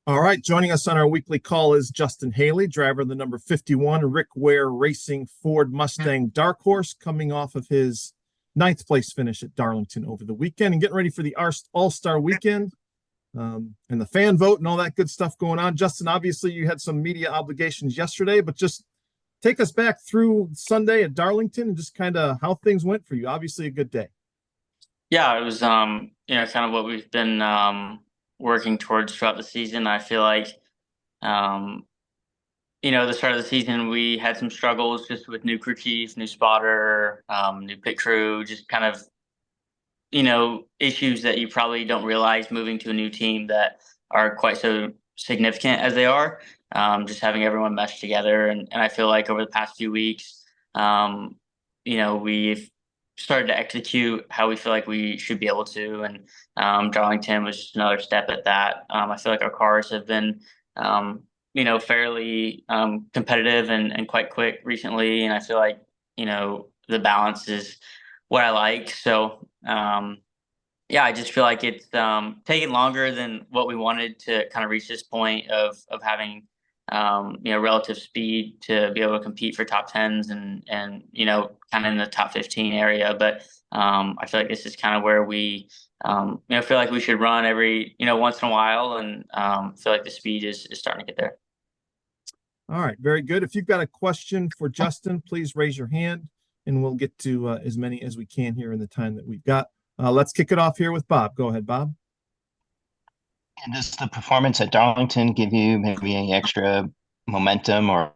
All right, joining us on our weekly call is Justin Haley, driver of the number 51 Rick Ware Racing Ford Mustang Dark Horse, coming off of his ninth place finish at Darlington over the weekend and getting ready for the All-Star weekend and the fan vote and all that good stuff going on. Justin, obviously you had some media obligations yesterday, but just take us back through Sunday at Darlington and just kind of how things went for you. Obviously a good day. Yeah, it was kind of what we've been working towards throughout the season. I feel like um the start of the season we had some struggles just with new crew chief, new spotter, new pit crew, just kind of issues that you probably don't realize moving to a new team that are quite so significant as they are. Just having everyone mesh together, and I feel like over the past few weeks, we've started to execute how we feel like we should be able to, and Darlington was just another step at that. I feel like our cars have been fairly competitive and quite quick recently, and I feel like the balance is what I like. So yeah, I just feel like it's taken longer than what we wanted to kind of reach this point of having relative speed to be able to compete for top tens and kind of in the top 15 area. But I feel like this is kind of where we feel like we should run every once in a while, and feel like the speed is starting to get there. All right, very good. If you've got a question for Justin, please raise your hand and we'll get to as many as we can here in the time that we've got. Let's kick it off here with Bob. Go ahead, Bob. And does the performance at Darlington give you maybe any extra momentum or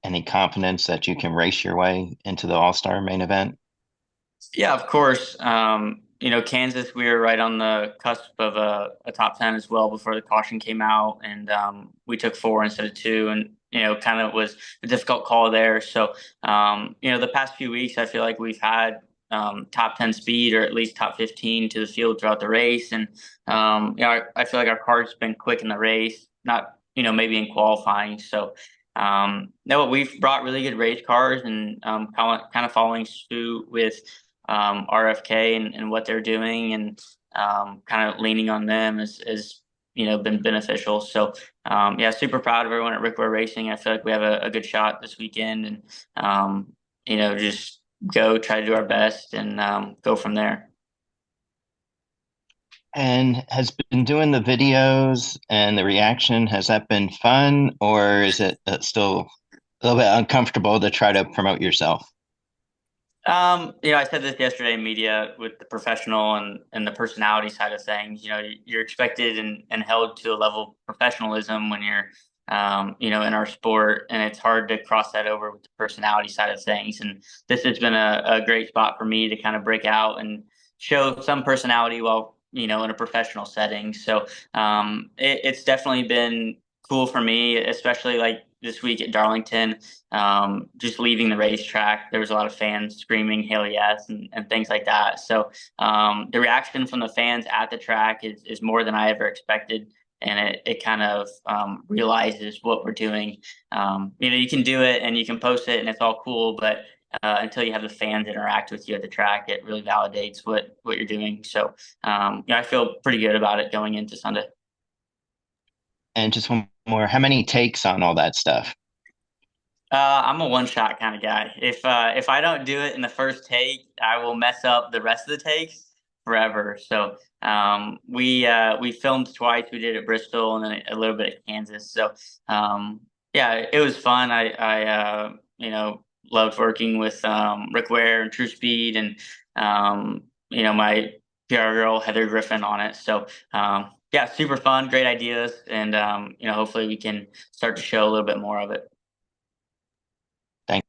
any confidence that you can race your way into the All-Star main event? Yeah, of course. Kansas, we were right on the cusp of a top 10 as well before the caution came out, and we took four instead of two, and kind of was a difficult call there. So, the past few weeks, I feel like we've had top 10 speed or at least top 15 to the field throughout the race, and I feel like our car's been quick in the race, not maybe in qualifying. So. No, we've brought really good race cars, and kind of following suit with RFK and what they're doing, and kind of leaning on them is been beneficial. So yeah, super proud of everyone at Rick Ware Racing. I feel like we have a good shot this weekend, and just go try to do our best and go from there. And has been doing the videos and the reaction, has that been fun, or is it still a little bit uncomfortable to try to promote yourself? I said this yesterday in media with the professional and the personality side of things. You're expected and held to a level of professionalism when you're, in our sport, and it's hard to cross that over with the personality side of things. And this has been a great spot for me to kind of break out and show some personality while, in a professional setting. So it's definitely been cool for me, especially like this week at Darlington. Just leaving the racetrack, there was a lot of fans screaming "Hell yes" and things like that. So the reaction from the fans at the track is more than I ever expected, and it kind of realizes what we're doing. You can do it and you can post it and it's all cool, but until you have the fans interact with you at the track, it really validates what you're doing. So I feel pretty good about it going into Sunday. And just one more, how many takes on all that stuff? I'm a one shot kind of guy. If I don't do it in the first take, I will mess up the rest of the takes forever. So we filmed twice. We did it at Bristol and then a little bit at Kansas. So yeah, it was fun. I loved working with Rick Ware and True Speed, and my PR girl Heather Griffin on it. So yeah, super fun, great ideas, and hopefully we can start to show a little bit more of it. Thanks.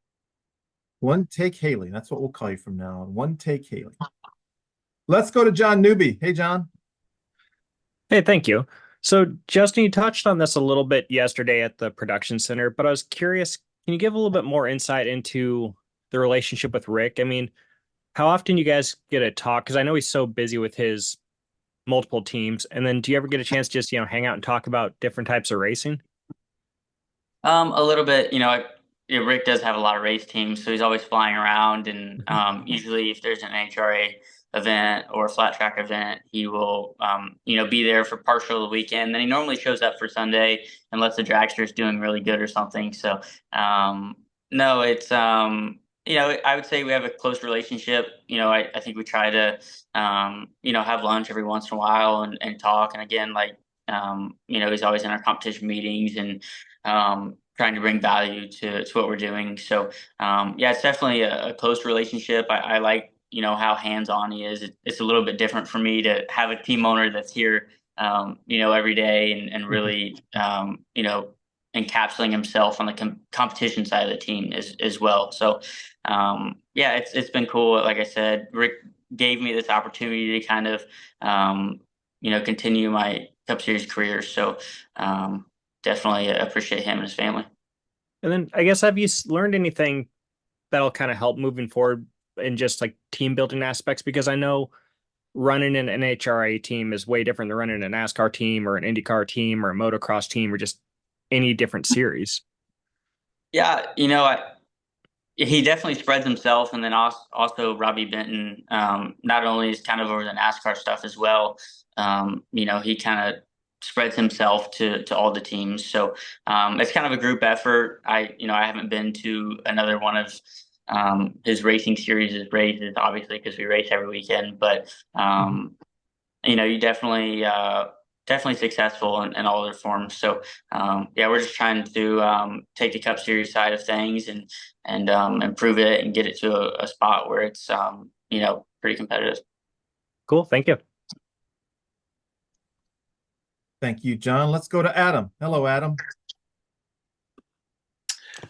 One take Haley. That's what we'll call you from now on. One take Haley. Let's go to John Newby. Hey, John. Hey, thank you. So, Justin, you touched on this a little bit yesterday at the production center, but I was curious, can you give a little bit more insight into the relationship with Rick? I mean, how often you guys get to talk? Because I know he's so busy with his multiple teams. And then do you ever get a chance to just, hang out and talk about different types of racing? A little bit. Rick does have a lot of race teams, so he's always flying around, and usually if there's an NHRA event or a flat track event, he will, be there for partial of the weekend. Then he normally shows up for Sunday unless the dragster's doing really good or something. So, no, it's, I would say we have a close relationship. I think we try to, have lunch every once in a while and talk. And again, he's always in our competition meetings and, trying to bring value to what we're doing. So, it's definitely a close relationship. I like, how hands-on he is. It's a little bit different for me to have a team owner that's here, every day and really, encapsulating himself on the competition side of the team as well. So, it's been cool. Like I said, Rick gave me this opportunity to kind of, continue my Cup Series career. So, definitely appreciate him and his family. And then I guess, have you learned anything that'll kind of help moving forward in just like team building aspects? Because I know running an NHRA team is way different than running a NASCAR team or an IndyCar team or a motocross team or just any different series. Yeah, he definitely spreads himself, and then also Robbie Benton, not only is kind of over the NASCAR stuff as well. He kind of spreads himself to all the teams. So it's kind of a group effort. I haven't been to another one of his racing series' races, obviously, because we race every weekend. But you definitely successful in all their forms. So we're just trying to take the Cup Series side of things and improve it and get it to a spot where it's pretty competitive. Cool. Thank you. Thank you, John. Let's go to Adam. Hello, Adam.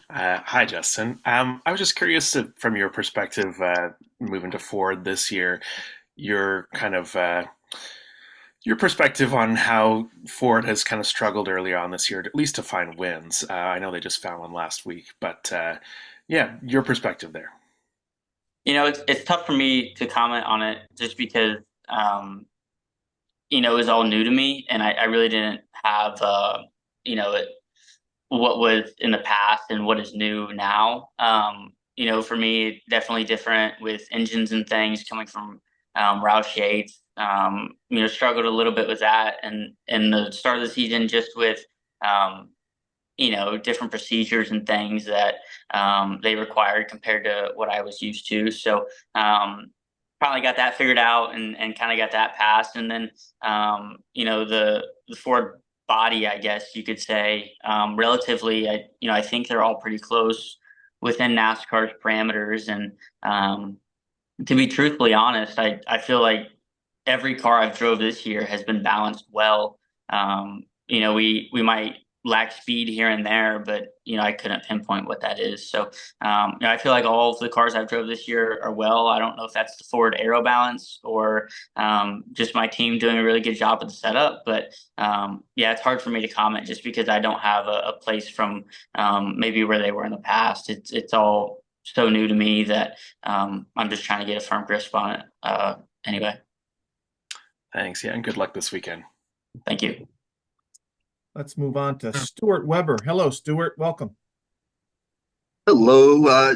Hi, Justin. I was just curious from your perspective, moving to Ford this year, your kind of your perspective on how Ford has kind of struggled early on this year, at least to find wins. I know they just found one last week, but your perspective there. It's tough for me to comment on it just because it was all new to me, and I really didn't have what was in the past and what is new now. For me, definitely different with engines and things coming from Roush Yates. Struggled a little bit with that, and in the start of the season, just with different procedures and things that they required compared to what I was used to. So probably got that figured out and kind of got that passed, and then the Ford body, I guess you could say, relatively, I think they're all pretty close within NASCAR's parameters. And to be truthfully honest, I feel like every car I've drove this year has been balanced well. We might lack speed here and there, but I couldn't pinpoint what that is. So I feel like all of the cars I've drove this year are well. I don't know if that's the Ford aero balance or just my team doing a really good job with the setup, but it's hard for me to comment just because I don't have a place from maybe where they were in the past. It's all so new to me that I'm just trying to get a firm grasp on it anyway. Thanks. Yeah, and good luck this weekend. Thank you. Let's move on to Stuart Weber. Hello, Stuart. Welcome. Hello,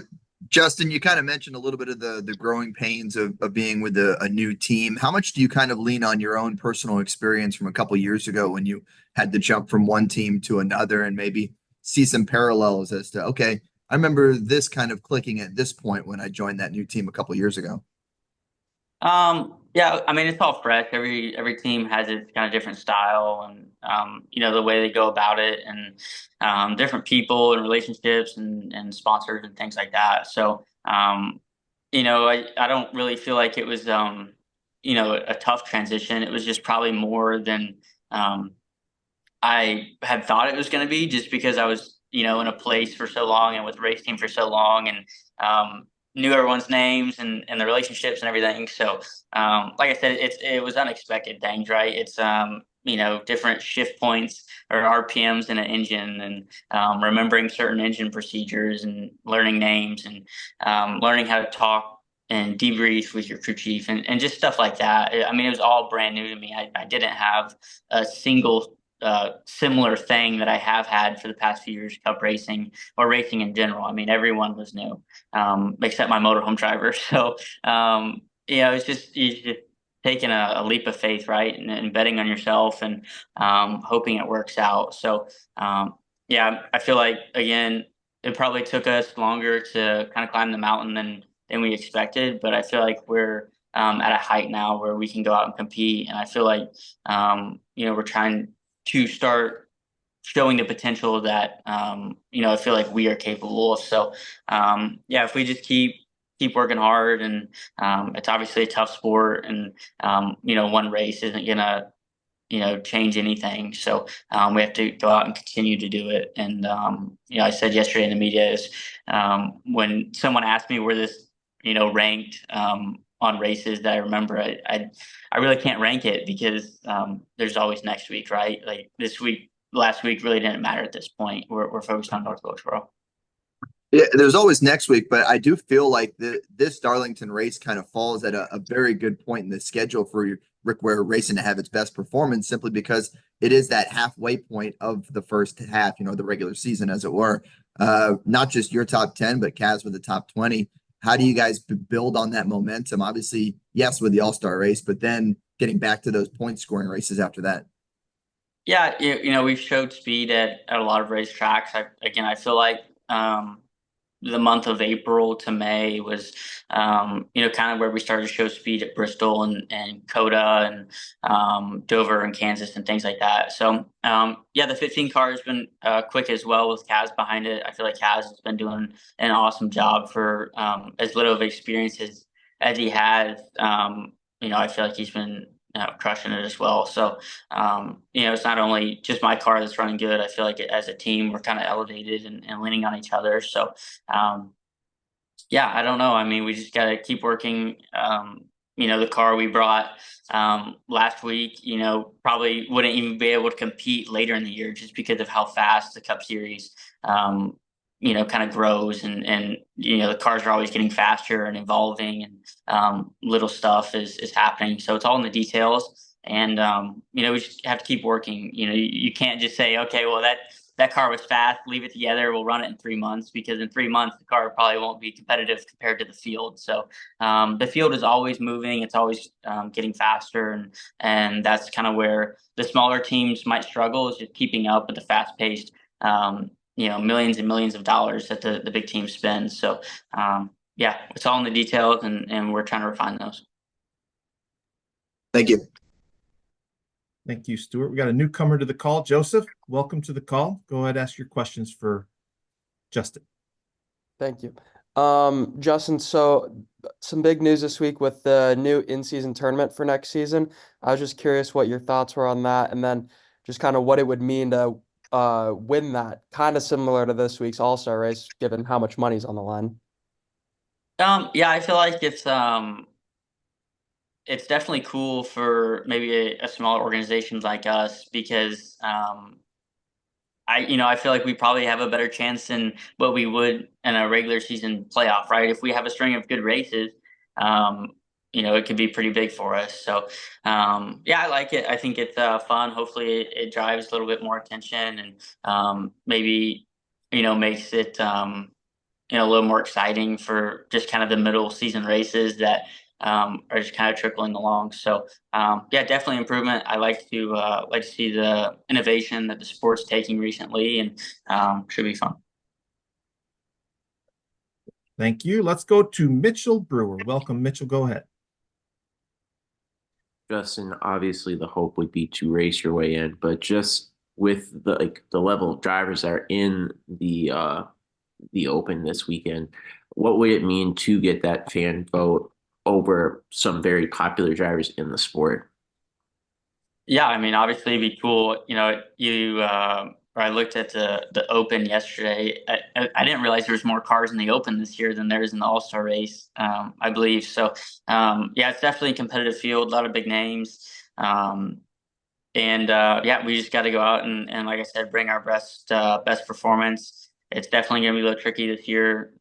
Justin. You kind of mentioned a little bit of the growing pains of being with a new team. How much do you kind of lean on your own personal experience from a couple years ago when you had to jump from one team to another and maybe see some parallels as to, okay, I remember this kind of clicking at this point when I joined that new team a couple years ago? It's all fresh. Every team has its kind of different style and, the way they go about it and, different people and relationships and sponsors and things like that. So, I don't really feel like it was, a tough transition. It was just probably more than, I had thought it was going to be just because I was, in a place for so long and with the race team for so long and, knew everyone's names and the relationships and everything. So, like I said, it was unexpected things, right? It's, different shift points or RPMs in an engine and remembering certain engine procedures and learning names and learning how to talk and debrief with your crew chief and just stuff like that. It was all brand new to me. I didn't have a single similar thing that I have had for the past few years, Cup racing or racing in general. Everyone was new, except my motorhome driver. So, it's just you just taking a leap of faith, right, and betting on yourself and hoping it works out. So yeah, I feel like again, it probably took us longer to kind of climb the mountain than we expected, but I feel like we're at a height now where we can go out and compete, and I feel like we're trying to start showing the potential that I feel like we are capable of. So yeah, if we just keep working hard, and it's obviously a tough sport, and one race isn't gonna change anything. So we have to go out and continue to do it. And I said yesterday in the media is when someone asked me where this ranked on races that I remember, I really can't rank it because there's always next week, right? Like this week, last week really didn't matter at this point. We're focused on North Wilkesboro. Yeah, there's always next week, but I do feel like this Darlington race kind of falls at a very good point in the schedule for Rick Ware Racing to have its best performance, simply because it is that halfway point of the first half, the regular season, as it were. Not just your top 10, but Kaz with the top 20. How do you guys build on that momentum? Obviously, yes, with the All-Star race, but then getting back to those point scoring races after that. Yeah, we've showed speed at a lot of racetracks. I feel like the month of April to May was, kind of where we started to show speed at Bristol and Coda and Dover and Kansas and things like that. So, yeah, the 15 car has been quick as well with Kaz behind it. I feel like Kaz has been doing an awesome job for as little of experience as he has. I feel like he's been crushing it as well. So, it's not only just my car that's running good. I feel like as a team, we're kind of elevated and leaning on each other. So, yeah, I don't know. I mean, we just got to keep working. The car we brought last week, probably wouldn't even be able to compete later in the year just because of how fast the Cup Series, kind of grows, and the cars are always getting faster and evolving, and little stuff is happening. So it's all in the details, and we just have to keep working. You can't just say, okay, well that car was fast, leave it together, we'll run it in 3 months, because in 3 months the car probably won't be competitive compared to the field. So the field is always moving, it's always getting faster, and that's kind of where the smaller teams might struggle, is just keeping up with the fast paced millions and millions of dollars that the big teams spend. So yeah, it's all in the details, and we're trying to refine those. Thank you. Thank you, Stuart. We got a newcomer to the call. Joseph, welcome to the call. Go ahead, ask your questions for Justin. Thank you. Justin, so some big news this week with the new in-season tournament for next season. I was just curious what your thoughts were on that, and then just kind of what it would mean to win that, kind of similar to this week's All-Star race, given how much money's on the line. Yeah, I feel like it's definitely cool for maybe a smaller organization like us, because I feel like we probably have a better chance than what we would in a regular season playoff, right? If we have a string of good races, it could be pretty big for us. So yeah, I like it. I think it's fun. Hopefully it drives a little bit more attention, and maybe makes it a little more exciting for just kind of the middle season races that are just kind of trickling along. So yeah, definitely improvement. I like to see the innovation that the sport's taking recently, and should be fun. Thank you. Let's go to Mitchell Brewer. Welcome, Mitchell. Go ahead. Justin, obviously the hope would be to race your way in, but just with the level of drivers that are in the Open this weekend, what would it mean to get that fan vote over some very popular drivers in the sport? Yeah, I mean, obviously it'd be cool. I looked at the Open yesterday. I didn't realize there was more cars in the Open this year than there is in the All-Star race, I believe. So yeah, it's definitely a competitive field, a lot of big names. Yeah, we just got to go out and like I said, bring our best performance. It's definitely going to be a little tricky this year,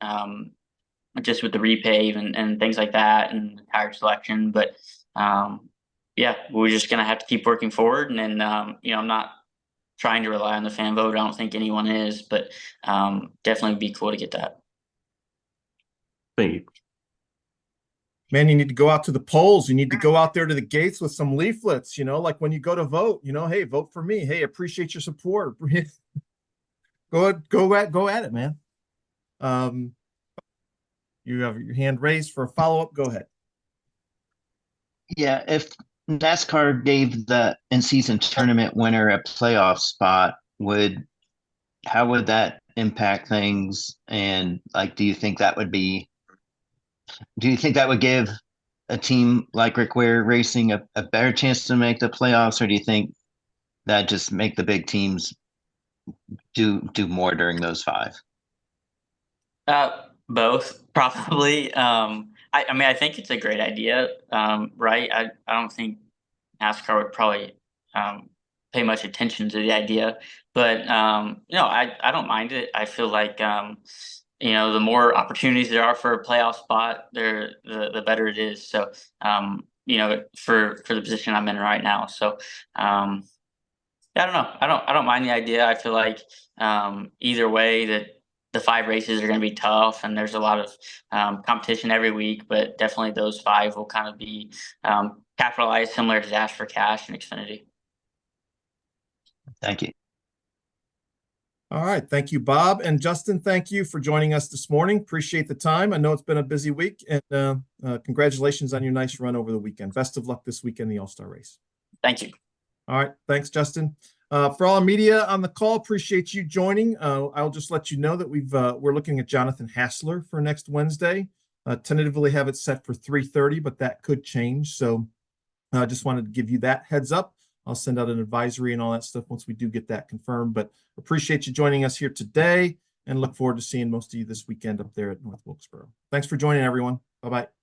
just with the repave and things like that, and tire selection. But yeah, we're just going to have to keep working forward. And I'm not trying to rely on the fan vote. I don't think anyone is, but definitely be cool to get that. Thank you. Man, you need to go out to the polls. You need to go out there to the gates with some leaflets, you know, like when you go to vote, you know, hey, vote for me. Hey, appreciate your support. Go at it, man. You have your hand raised for a follow-up. Go ahead. Yeah, if NASCAR gave the in-season tournament winner a playoff spot, how would that impact things? And like, do you think that would give a team like Rick Ware Racing a better chance to make the playoffs, or do you think that just make the big teams do more during those 5? Both probably. I mean, I think it's a great idea, right? I don't think NASCAR would probably pay much attention to the idea, but I don't mind it. I feel like the more opportunities there are for a playoff spot, the better it is. So for the position I'm in right now. So I don't know. I don't mind the idea. I feel like either way that the 5 races are going to be tough, and there's a lot of competition every week. But definitely those 5 will kind of be capitalized, similar to Dash for Cash and Xfinity. Thank you. All right. Thank you, Bob. And Justin, thank you for joining us this morning. Appreciate the time. I know it's been a busy week, and congratulations on your nice run over the weekend. Best of luck this weekend in the All-Star race. Thank you. All right. Thanks, Justin. For all our media on the call, appreciate you joining. I'll just let you know that we're looking at Jonathan Hassler for next Wednesday. Tentatively have it set for 3:30, but that could change. So I just wanted to give you that heads up. I'll send out an advisory and all that stuff once we do get that confirmed. But appreciate you joining us here today, and look forward to seeing most of you this weekend up there at North Wilkesboro. Thanks for joining, everyone. Bye-bye.